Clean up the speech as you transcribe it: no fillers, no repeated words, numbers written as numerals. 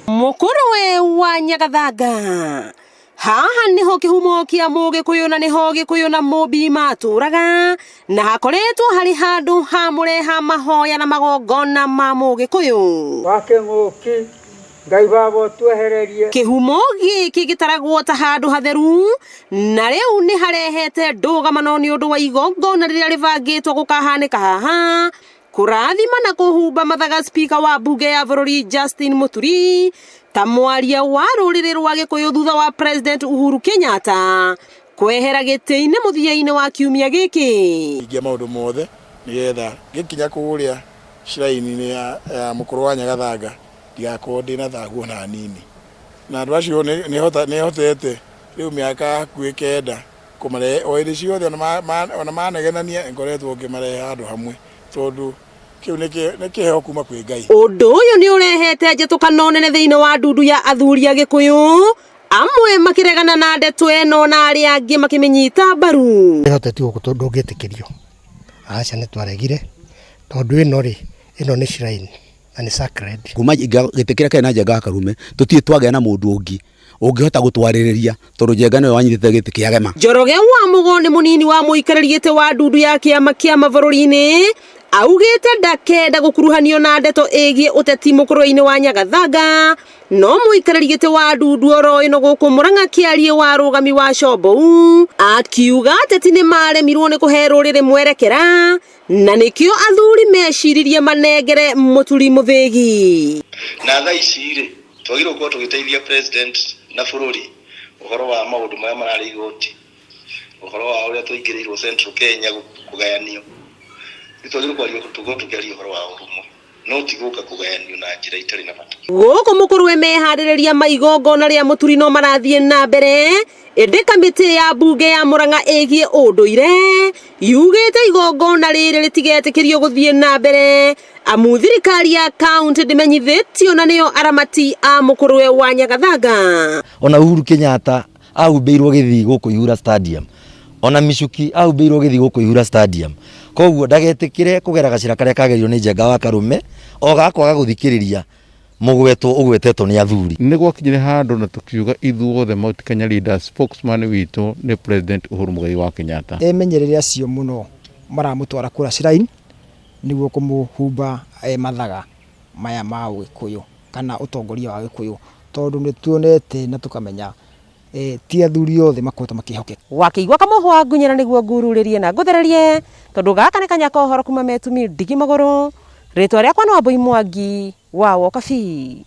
Mukuru wa Nyagathanga. Haha niho kihumo kia Mugikuyu na niho Gikuyu na Mubi maturaga na hakoretwo hari handu hamure ha mahoya na magongona ma Mugikuyu. Wake nguki Ngai babo twehererie. Kihumo giki gitaragwo ta handu hatheru na riu ni harehete ndugamano ni undu wa igongona riria ribangitwo gukahanika haha kurathima na kuhumba mathaga speaker wa bunge ya bururi Justin Muturi ta mwaria wa ruriri rwa Gikuyu thutha wa President Uhuru Kenyatta kwehera giti-ini muthia-ini wa kiumia giki. Ingia maundu mothe nigetha gikinya kuria shrine-ini ya mukuru wa Nyagathanga ndigakorwo ndina thaguo na nini na andu acio ni hotete riu miaka hakuhi kenda kumare o iri ciothe ona manegenania ngoretwo ngimarehe handu hamwe tondu kiu ni kiheo kuma kwi Ngai. Undu uyu ni urehete njetukano nene thiini wa ndundu ya athuri a Gikuyu amwe makiregana na ndeto eno na aria angi makimenyita mbaru. Ni hotete gutondu ngitikirio acha ni twaregire tondu ino ni shrine and sacred kuma gitikira kana njenga Karume tutie twagea na mundu ungi ungihota gutwaririria tondu njenga no wanyitite giti kia gema. Njoroge wa Mugoni munini wa muikariri giti wa ndundu ya Kiama Kia Ma bururi-ini augite ndakenda gukuruhanio na ndeto igie uteti mukuru-ini wa Nyagathanga no muikariri giti wa ndundu oro ino guku Murang'a kiarie wa rugami wa Combou akiuga ateti ni maremirwo ni kuhe ruriri mwerekera na nikio athuri meciririe manengere Muturi muthigi na tha icire twagirwo ko tugiteithia president na bururi uhoro wa maundu maya marari igoti uhoro wa uria tuingirirwo Central Kenya kugayanio twagirwo kwario tukiaria uhoro wa urumwe no tiguka kugayanio na njira itari na bata. Guku mukuru we mehaririria maigongona ria Muturi no marathie na mbere indi kamiti ya bunge ya Murang'a igie unduire yugite igongona riri ritigetikirio guthie na mbere amu thirikari ya county ndimenyithitio na niyo aramati a mukuru we wa Nyagathanga. Ona Uhuru Kenyatta ahumbeirwo githi guku Ihura Stadium ona Michuki ahumbeirwo githi guku Ihura Stadium koguo ndagetikire kugera gacira karia kagerio ni njenga wa Karume o gakwaga guthikiriria mugweto ugwetetwo ni athuri. Ni gwakinyire handu na tukiuga ithuothe Mount Kenya leaders spokesman witu ni President Uhuru Mugai wa Kenyatta emenyereria cio muno maramutwara kura shrine niguo kumuhumba mathaga maya ma Gikuyu kana utongoria wa Gikuyu tondu ni tuonete na tukamenya ti athuri othe makoretwo makihokeka. Wakiigua kamuhwa ngunyera niguo ngururirie na nguthererie tondu gaka ni kanyaka uhoro kuma metumi ndigi maguru ritwa riakwa no Wambui Mwangi wa Wokabi.